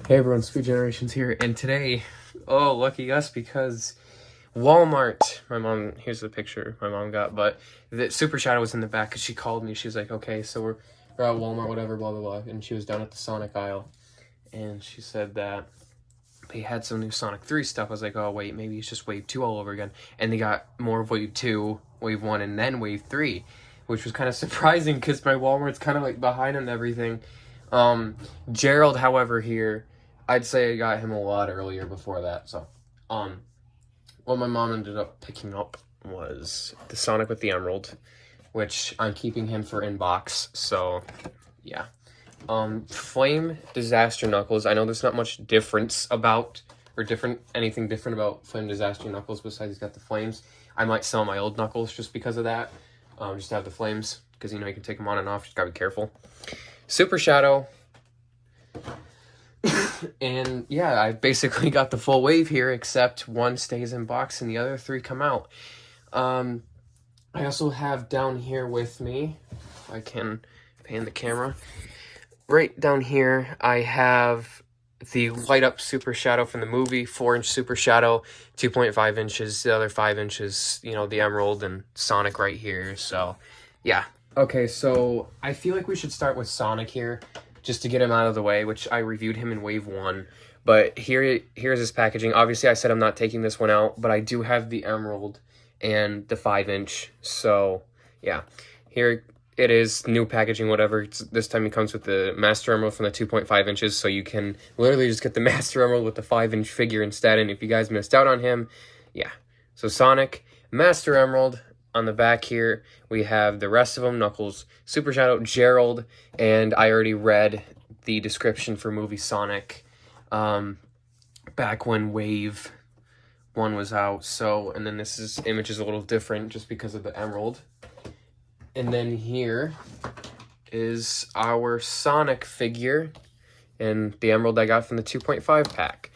Hey everyone, Speed Generations here, and today, oh, lucky us, because Walmart, here's the picture my mom got, but the Super Shadow was in the back, because she called me, she was like, okay, so we're at Walmart, whatever, blah, blah, blah, and she was down at the Sonic aisle, and she said that they had some new Sonic 3 stuff. I was like, oh, wait, maybe it's just Wave 2 all over again, and they got more of Wave 2, Wave 1, and then Wave 3, which was kind of surprising, because my Walmart's kind of, like, behind on everything. Gerald, however, here, I'd say I got him a lot earlier before that, so, what my mom ended up picking up was the Sonic with the Emerald, which I'm keeping him for inbox, so, yeah. Flame Disaster Knuckles, I know there's not much difference about, or anything different about Flame Disaster Knuckles besides he's got the flames. I might sell my old Knuckles just because of that, just to have the flames, because, you know, you can take them on and off, just gotta be careful. Super Shadow. And yeah, I basically got the full wave here, except one stays in box and the other three come out. I also have down here with me, if I can pan the camera, right down here, I have the light up Super Shadow from the movie, 4-inch Super Shadow, 2.5 inches, the other 5 inches, you know, the Emerald and Sonic right here, so yeah. Okay, so I feel like we should start with Sonic here, just to get him out of the way, which I reviewed him in Wave 1. But here's his packaging. Obviously, I said I'm not taking this one out, but I do have the Emerald and the 5-inch. So, yeah. Here it is, new packaging, whatever. This time he comes with the Master Emerald from the 2.5 inches, so you can literally just get the Master Emerald with the 5-inch figure instead. And if you guys missed out on him, yeah. So Sonic, Master Emerald. On the back here, we have the rest of them, Knuckles, Super Shadow, Gerald, and I already read the description for movie Sonic back when Wave 1 was out. So, and then this image is a little different just because of the Emerald. And then here is our Sonic figure and the Emerald I got from the 2.5 pack.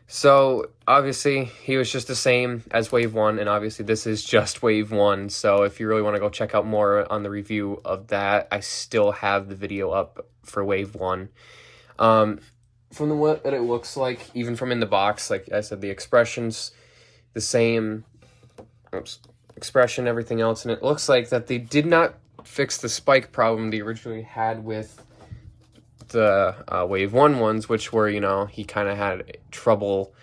So, obviously, he was just the same as Wave 1, and obviously this is just Wave 1, so if you really want to go check out more on the review of that, I still have the video up for Wave 1. From the what that it looks like, even from in the box, like I said, the expression's the same, expression, everything else, and it looks like that they did not fix the spike problem they originally had with the Wave 1 ones, which were, you know, he kind of had trouble,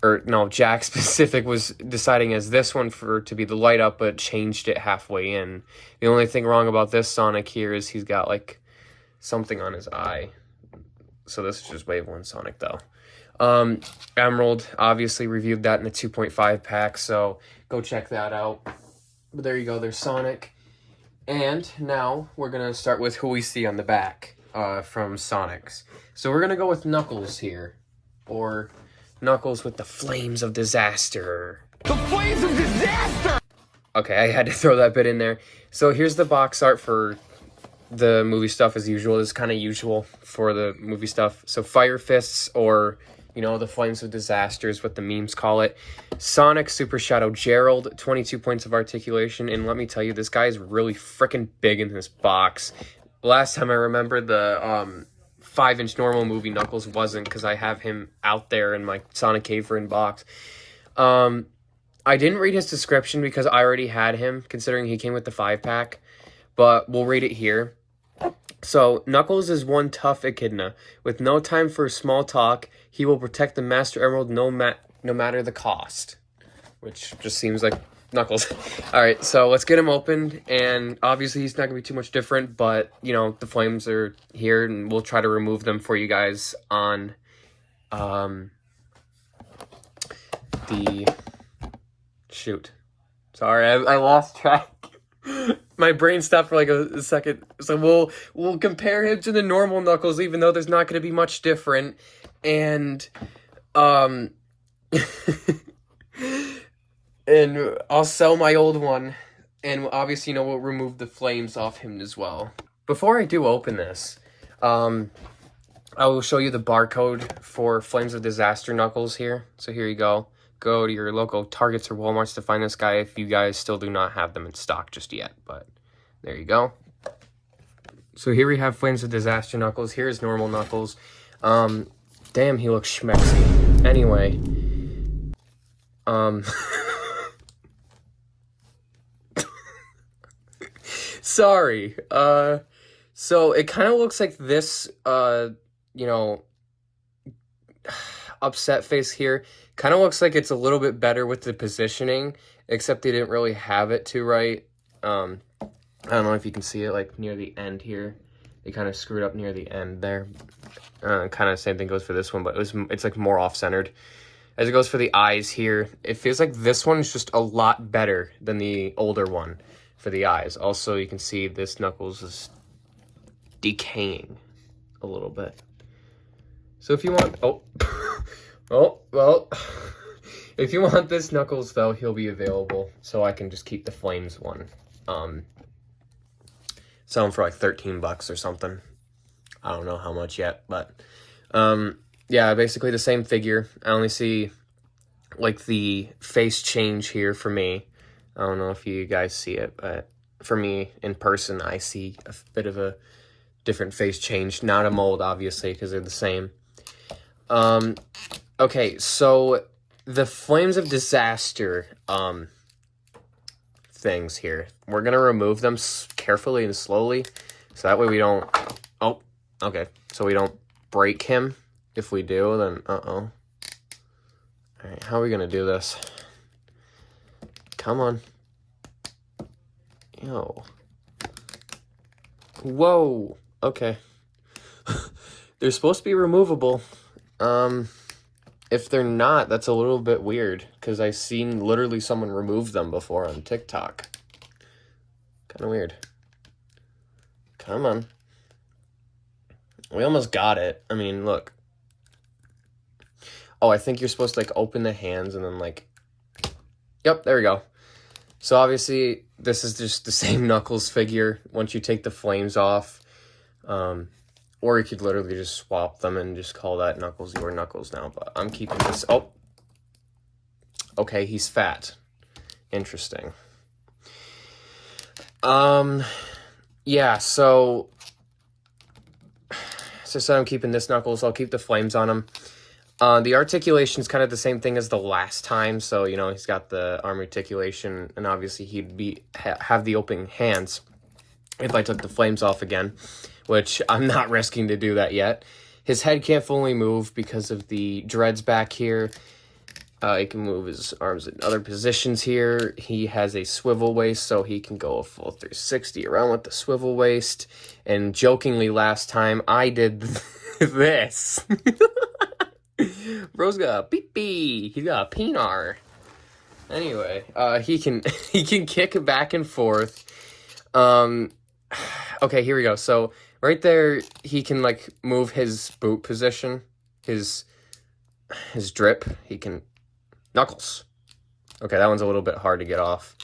or no, Jakks specific was deciding as this one to be the light up, but changed it halfway in. The only thing wrong about this Sonic here is he's got like something on his eye. So this is just Wave 1 Sonic though. Emerald, obviously reviewed that in the 2.5 pack, so go check that out. But there you go, there's Sonic. And now we're gonna start with who we see on the back. From Sonic's. So we're gonna go with Knuckles here, or Knuckles with the Flames of Disaster. The Flames of Disaster! Okay, I had to throw that bit in there. So here's the box art for the movie stuff as usual. It's kind of usual for the movie stuff. So Fire Fists, or, you know, the Flames of Disaster is what the memes call it. Sonic, Super Shadow, Gerald, 22 points of articulation, and let me tell you, this guy is really freaking big in this box. Last time I remember the 5-inch normal movie Knuckles wasn't, because I have him out there in my Sonic Cave for inbox. I didn't read his description because I already had him, considering he came with the 5-pack, but we'll read it here. So, Knuckles is one tough echidna. With no time for small talk, he will protect the Master Emerald no matter the cost. Which just seems like Knuckles. Alright, so let's get him opened, and obviously he's not going to be too much different, but, you know, the flames are here, and we'll try to remove them for you guys on, shoot. Sorry, I lost track. My brain stopped for like a second, so we'll compare him to the normal Knuckles, even though there's not going to be much different, and, and I'll sell my old one, and obviously, you know, we'll remove the flames off him as well. Before I do open this, I will show you the barcode for Flames of Disaster Knuckles here. So here you go. Go to your local Targets or Walmarts to find this guy if you guys still do not have them in stock just yet, but there you go. So here we have Flames of Disaster Knuckles. Here's normal Knuckles. Damn, he looks schmexy. Anyway. Sorry. So it kind of looks like this, you know, upset face here. Kind of looks like it's a little bit better with the positioning, except they didn't really have it too right. I don't know if you can see it, like, near the end here. They kind of screwed up near the end there. Kind of same thing goes for this one, but it's like more off-centered. As it goes for the eyes here, it feels like this one is just a lot better than the older one for the eyes. Also, you can see this Knuckles is decaying a little bit. So if you want... Oh. Oh, well... If you want this Knuckles, though, he'll be available. So I can just keep the Flames one. Sell them for like $13 or something. I don't know how much yet, but... yeah, basically the same figure. I only see, like, the face change here for me. I don't know if you guys see it, but for me, in person, I see a bit of a different face change. Not a mold, obviously, because they're the same. Okay, so the Flames of Disaster things here. We're going to remove them carefully and slowly, so that way we don't... Oh, okay. So we don't break him. If we do, then uh-oh. Alright, how are we gonna do this? Come on. Yo. Whoa. Okay. They're supposed to be removable. If they're not, that's a little bit weird, because I've seen literally someone remove them before on TikTok. Kind of weird. Come on. We almost got it. I mean, look. Oh, I think you're supposed to, like, open the hands and then, like... Yep, there we go. So, obviously, this is just the same Knuckles figure once you take the Flames off. Or you could literally just swap them and just call that Knuckles your Knuckles now. But I'm keeping this... Oh! Okay, he's fat. Interesting. Yeah, so... As I said, I'm keeping this Knuckles. I'll keep the Flames on him. The articulation is kind of the same thing as the last time, so, you know, he's got the arm articulation, and obviously he'd have the open hands if I took the Flames off again, which I'm not risking to do that yet. His head can't fully move because of the dreads back here. He can move his arms in other positions here. He has a swivel waist, so he can go a full 360 around with the swivel waist, and jokingly last time I did this. Bro's got a pee-pee. He's got a peenar. Anyway, he can kick back and forth. Okay, here we go. So right there, he can, like, move his boot position, his drip. He can Knuckles. Okay, that one's a little bit hard to get off.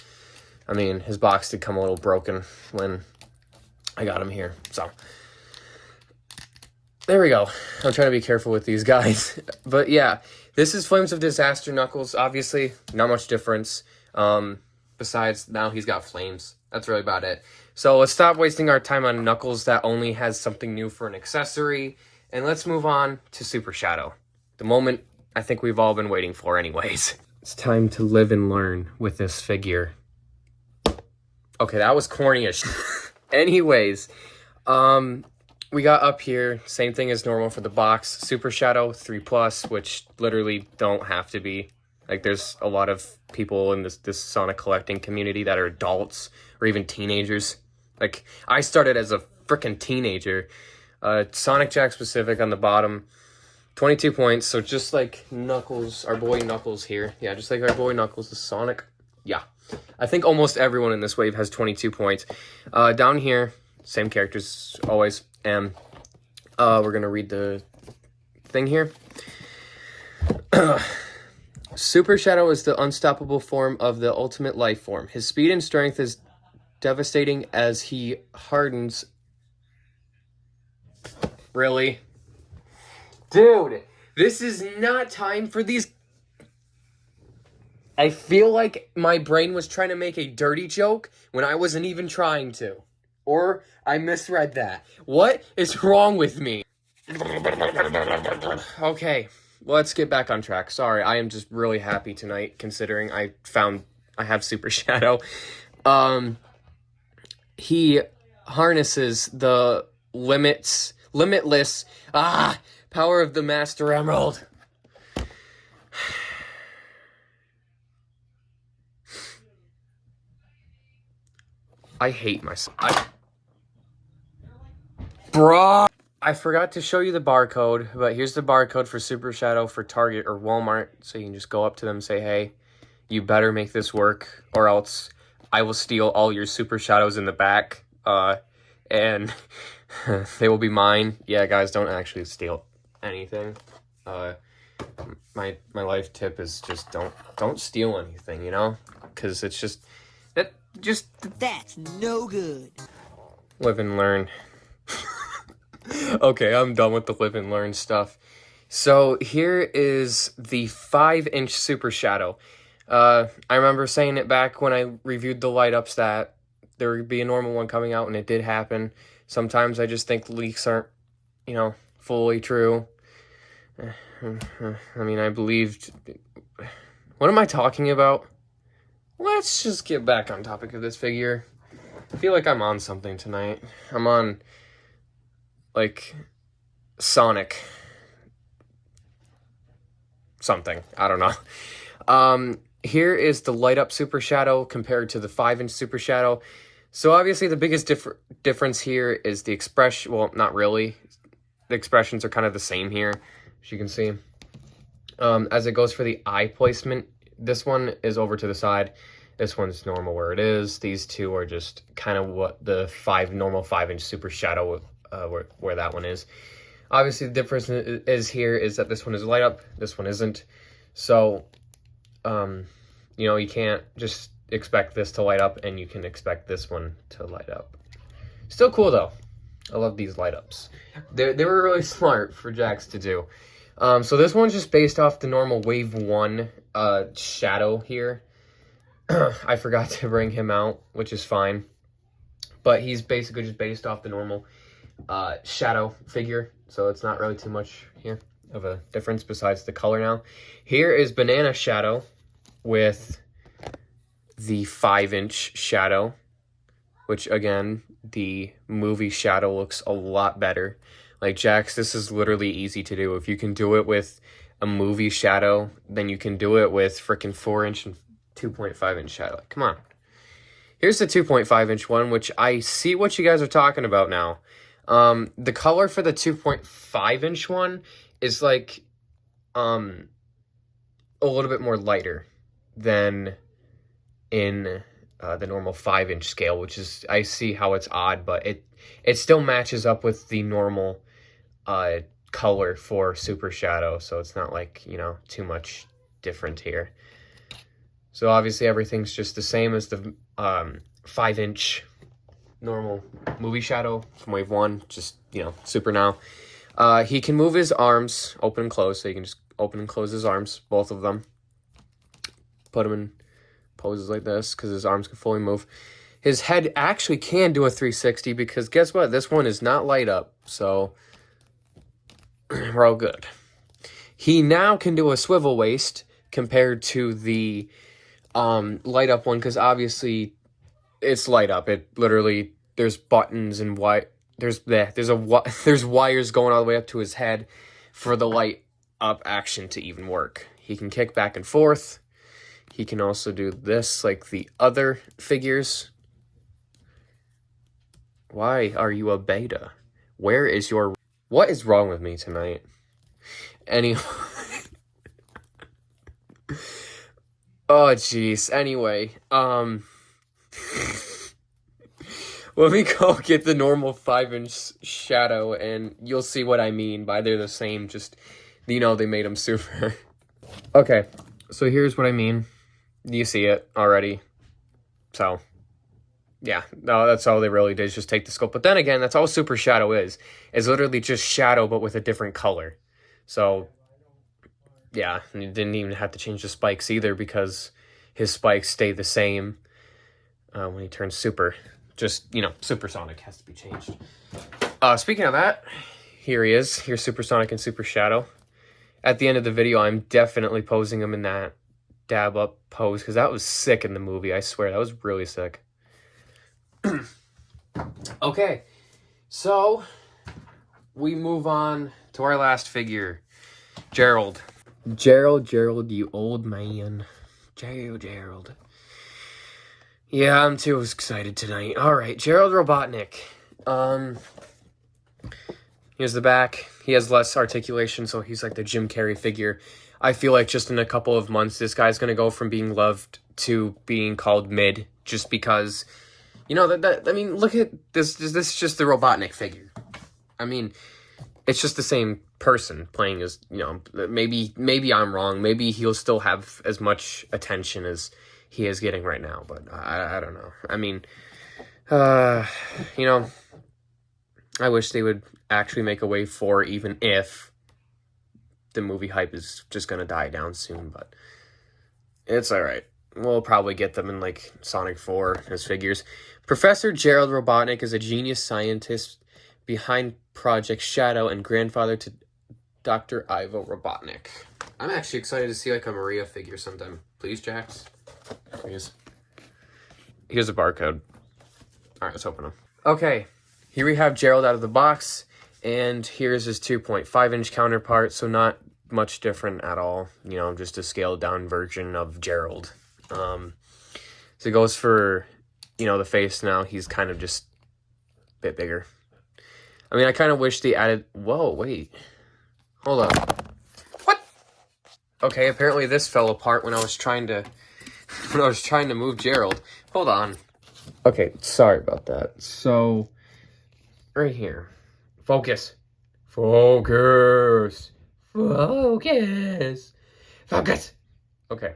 I mean, his box did come a little broken when I got him here. So there we go. I'm trying to be careful with these guys. But yeah, this is Flames of Disaster Knuckles. Obviously, not much difference. Besides, now he's got flames. That's really about it. So let's stop wasting our time on Knuckles that only has something new for an accessory. And let's move on to Super Shadow. The moment I think we've all been waiting for anyways. It's time to live and learn with this figure. Okay, that was corny as Anyways, we got up here, same thing as normal for the box. Super Shadow 3+, which literally don't have to be. Like, there's a lot of people in this Sonic collecting community that are adults or even teenagers. Like, I started as a freaking teenager. Sonic Jack specific on the bottom. 22 points, so just like Knuckles, our boy Knuckles here. Yeah, just like our boy Knuckles, the Sonic. Yeah. I think almost everyone in this wave has 22 points. Down here, same characters always. And we're going to read the thing here. Super Shadow is the unstoppable form of the ultimate life form. His speed and strength is devastating as he hardens. Really? Dude, this is not time for these. I feel like my brain was trying to make a dirty joke when I wasn't even trying to. Or I misread that. What is wrong with me? Okay, let's get back on track. Sorry, I am just really happy tonight considering I have Super Shadow. He harnesses the limitless power of the Master Emerald. I hate myself. Bruh! I forgot to show you the barcode, but here's the barcode for Super Shadow for Target or Walmart, so you can just go up to them and say, hey, you better make this work, or else I will steal all your Super Shadows in the back, and they will be mine. Yeah, guys, don't actually steal anything. My life tip is just don't steal anything, you know? Because it's that's no good. Live and learn. Okay, I'm done with the live and learn stuff. So here is the 5-inch Super Shadow. I remember saying it back when I reviewed the light ups that there would be a normal one coming out, and it did happen. Sometimes I just think leaks aren't, fully true. I mean, I believed... What am I talking about? Let's just get back on topic of this figure. I feel like I'm on something tonight. I'm on, Sonic. Something. I don't know. Here is the light up Super Shadow compared to the 5-inch Super Shadow. So obviously the biggest difference here is the expression. Well, not really. The expressions are kind of the same here, as you can see. As it goes for the eye placement, this one is over to the side. This one's normal where it is. These two are just kind of what the normal 5-inch Super Shadow, where that one is. Obviously, the difference is here is that this one is light up, this one isn't. So, you can't just expect this to light up, and you can expect this one to light up. Still cool, though. I love these light ups. They were really smart for Jakks to do. So this one's just based off the normal Wave 1 Shadow here. I forgot to bring him out, which is fine. But he's basically just based off the normal Shadow figure. So it's not really too much here of a difference besides the color now. Here is Banana Shadow with the 5-inch Shadow, which again, the movie Shadow looks a lot better. Like, Jakks, this is literally easy to do. If you can do it with a movie Shadow, then you can do it with freaking 4-inch and 2.5-inch Shadow. Like, come on. Here's the 2.5-inch one, which I see what you guys are talking about now. The color for the 2.5-inch one is like a little bit more lighter than in the normal 5-inch scale, which is, I see how it's odd, but it still matches up with the normal color for Super Shadow, so it's not like, too much different here. So obviously everything's just the same as the 5-inch normal movie Shadow from Wave 1, just, Super now. He can move his arms, open and close, so you can just open and close his arms, both of them. Put him in poses like this, because his arms can fully move. His head actually can do a 360, because guess what? This one is not light up, so we're all good. He now can do a swivel waist compared to the light up one, because obviously it's light up. It literally, there's buttons and there's wires going all the way up to his head for the light up action to even work. He can kick back and forth. He can also do this like the other figures. Why are you a beta? Where is your... What is wrong with me tonight? Anyway. Oh, jeez. Anyway, let me go get the normal 5-inch Shadow, and you'll see what I mean by they're the same, just, they made them super. Okay, so here's what I mean. You see it already. So, yeah, no, that's all they really did, is just take the sculpt. But then again, that's all Super Shadow is literally just Shadow, but with a different color. So, yeah, and you didn't even have to change the spikes either, because his spikes stay the same when he turns super. Just, Supersonic has to be changed. Speaking of that, here he is. Here's Supersonic and Super Shadow. At the end of the video, I'm definitely posing him in that dab up pose, because that was sick in the movie. I swear, that was really sick. Okay, so we move on to our last figure, Gerald. Gerald, you old man. Gerald. Yeah, I'm too excited tonight. All right, Gerald Robotnik. Here's the back. He has less articulation, so he's like the Jim Carrey figure. I feel like just in a couple of months, this guy's going to go from being loved to being called mid, just because, you know, I mean, look at this. This is just the Robotnik figure. I mean, it's just the same person playing as, you know, maybe I'm wrong. Maybe he'll still have as much attention as he is getting right now, but I don't know. I mean, you know, I wish they would actually make a Wave 4, even if the movie hype is just going to die down soon, but it's all right. We'll probably get them in, like, Sonic 4 as figures. Professor Gerald Robotnik is a genius scientist behind Project Shadow and grandfather to Dr. Ivo Robotnik. I'm actually excited to see, like, a Maria figure sometime. Please, Jakks? Please. Here's a barcode. All right, let's open them. Okay, here we have Gerald out of the box, and here's his 2.5-inch counterpart, so not much different at all. You know, just a scaled-down version of Gerald. So it goes for, you know, the face now. He's kind of just a bit bigger. I mean, I kind of wish they added... Whoa, wait. Hold on. What? Okay, apparently this fell apart when I was trying to... move Gerald. Hold on. Okay, sorry about that. So, right here. Focus. Focus. Focus. Focus. Okay.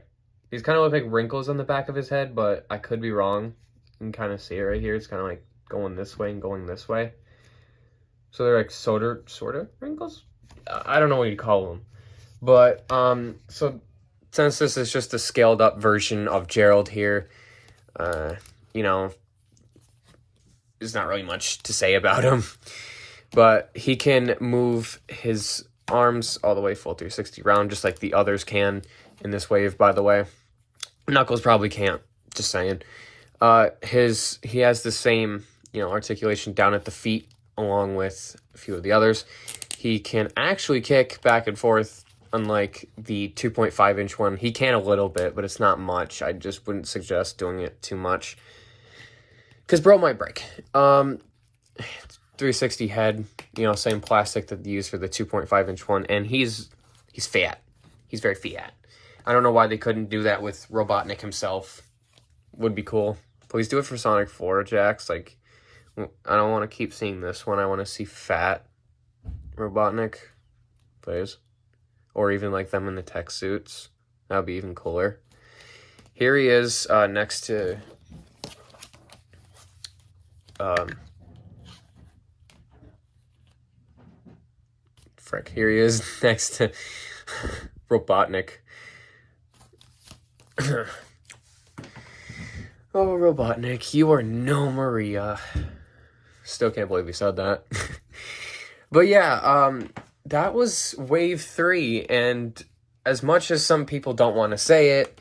These kind of look like wrinkles on the back of his head, but I could be wrong. You can kind of see it right here. It's kind of like going this way and going this way. So they're like sort of wrinkles? I don't know what you'd call them. But, so since this is just a scaled up version of Gerald here, you know, there's not really much to say about him. But he can move his arms all the way full 360 round, just like the others can in this wave, by the way. Knuckles probably can't, just saying. He has the same, you know, articulation down at the feet, along with a few of the others. He can actually kick back and forth, unlike the 2.5-inch one. He can a little bit, but it's not much. I just wouldn't suggest doing it too much, because bro might break. 360 head, you know, same plastic that they use for the 2.5-inch one, and he's fat. He's very fat. I don't know why they couldn't do that with Robotnik himself. Would be cool. Please do it for Sonic 4, Jakks. Like, I don't want to keep seeing this one. I want to see fat Robotnik, please. Or even like them in the tech suits. That would be even cooler. Here he is next to... Here he is next to Robotnik. Oh, Robotnik, you are no Maria. Still can't believe we said that. But yeah, that was Wave 3, and as much as some people don't want to say it,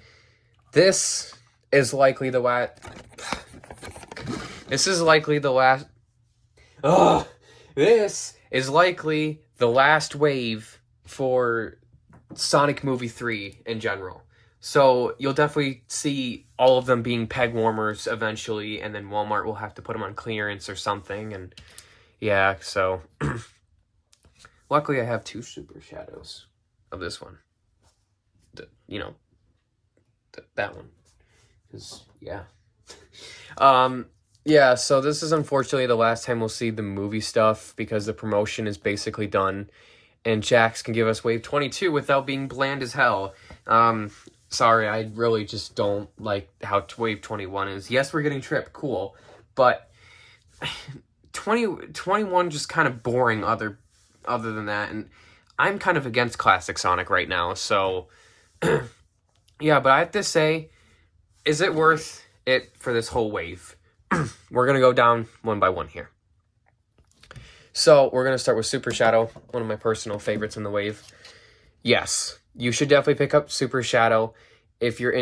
this is likely the last... This is likely the last... This is likely the last wave for Sonic Movie 3 in general. So you'll definitely see all of them being peg warmers eventually, and then Walmart will have to put them on clearance or something, and yeah, so... Luckily, I have 2 Super Shadows of this one. That one. Because, yeah. Yeah, so this is unfortunately the last time we'll see the movie stuff, because the promotion is basically done, and Jakks can give us Wave 22 without being bland as hell. Sorry, I really just don't like how Wave 21 is. Yes, we're getting Trip, cool, but 21 just kind of boring other than that, and I'm kind of against Classic Sonic right now, so yeah, but I have to say, is it worth it for this whole wave? We're going to go down one by one here. So we're going to start with Super Shadow, one of my personal favorites in the wave. Yes, you should definitely pick up Super Shadow. If you're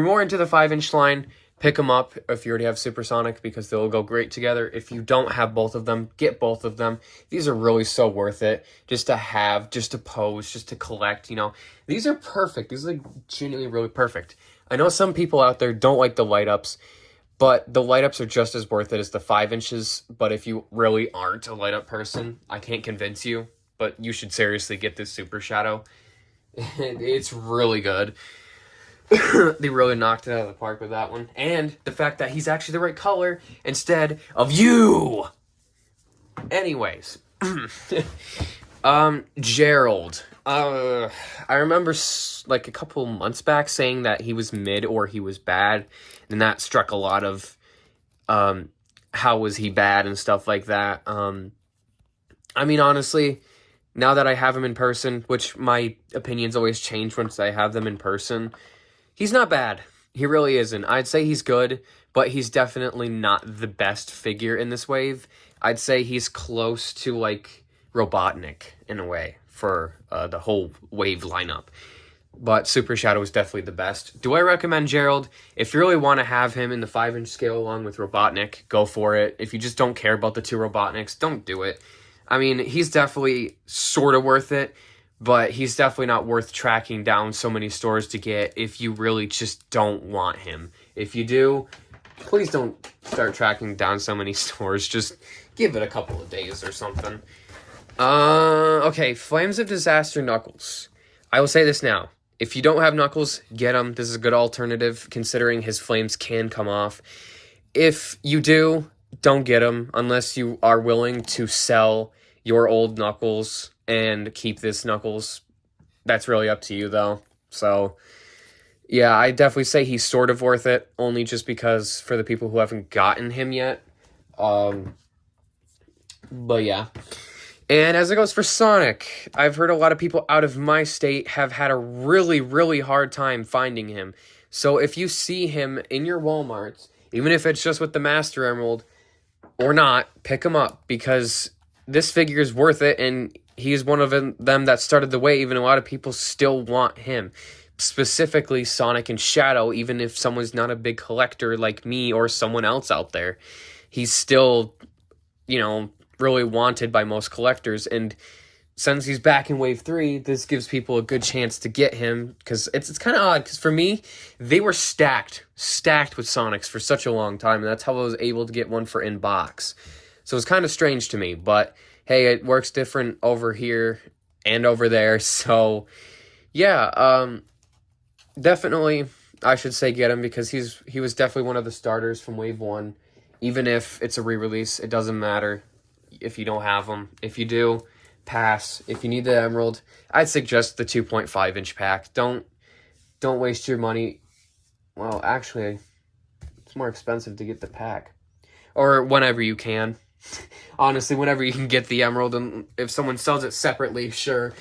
more into the 5-inch line, pick them up if you already have Supersonic, because they'll go great together. If you don't have both of them, get both of them. These are really so worth it, just to have, just to pose, just to collect, you know. These are perfect. These are like genuinely really perfect. I know some people out there don't like the light ups, but the light ups are just as worth it as the 5 inches. But if you really aren't a light up person, I can't convince you, but you should seriously get this Super Shadow. It's really good. They really knocked it out of the park with that one. And the fact that he's actually the right color instead of you. Anyways. Gerald. I remember like a couple months back saying that he was mid or he was bad. And that struck a lot of how was he bad and stuff like that. I mean, honestly, now that I have him in person, which my opinions always change once I have them in person, he's not bad. He really isn't. I'd say he's good, but he's definitely not the best figure in this wave. I'd say he's close to, like, Robotnik, in a way, for the whole wave lineup. But Super Shadow is definitely the best. Do I recommend Gerald? If you really want to have him in the 5-inch scale along with Robotnik, go for it. If you just don't care about the two Robotniks, don't do it. I mean, he's definitely sort of worth it, but he's definitely not worth tracking down so many stores to get if you really just don't want him. If you do, please don't start tracking down so many stores. Just give it a couple of days or something. Okay, Flames of Disaster Knuckles. I will say this now. If you don't have Knuckles, get him. This is a good alternative, considering his flames can come off. If you do, don't get him unless you are willing to sell your old Knuckles and keep this Knuckles. That's really up to you, though. So, yeah, I definitely say he's sort of worth it, only just because for the people who haven't gotten him yet. But yeah. And as it goes for Sonic, I've heard a lot of people out of my state have had a really, really hard time finding him. So if you see him in your Walmarts, even if it's just with the Master Emerald or not, pick him up, because this figure is worth it, and he's one of them that started the wave, and a lot of people still want him. Specifically Sonic and Shadow, even if someone's not a big collector like me or someone else out there. He's still, you know, really wanted by most collectors, and since he's back in Wave 3, this gives people a good chance to get him, because it's kind of odd, because for me, they were stacked with Sonics for such a long time, and that's how I was able to get one for in-box. So it's kind of strange to me, but hey, it works different over here and over there, so yeah, definitely, I should say get him, because he was definitely one of the starters from Wave 1. Even if it's a re-release, it doesn't matter if you don't have them. If you do, pass. If you need the Emerald, I'd suggest the 2.5-inch pack. Don't waste your money. Well, actually, it's more expensive to get the pack. Or whenever you can. Honestly, whenever you can get the Emerald, and if someone sells it separately, sure,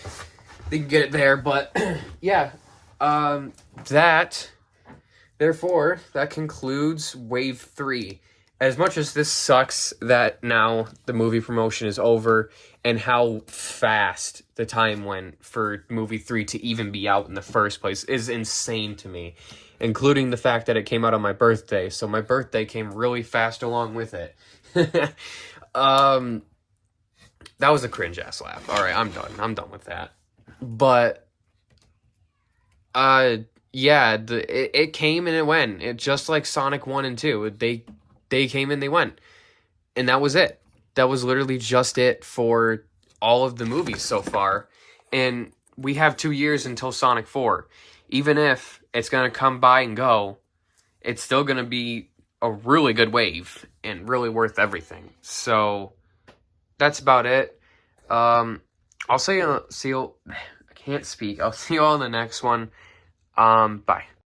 they can get it there. But, yeah, therefore, that concludes Wave 3. As much as this sucks that now the movie promotion is over and how fast the time went for movie 3 to even be out in the first place is insane to me, including the fact that it came out on my birthday. So my birthday came really fast along with it. That was a cringe-ass laugh. All right, I'm done. I'm done with that. But, yeah, it came and it went. It just like Sonic 1 and 2. They came and they went. And that was it. That was literally just it for all of the movies so far. And we have 2 years until Sonic 4. Even if it's going to come by and go, it's still going to be a really good wave and really worth everything. So that's about it. I'll see you. I can't speak. I'll see you all in the next one. Bye.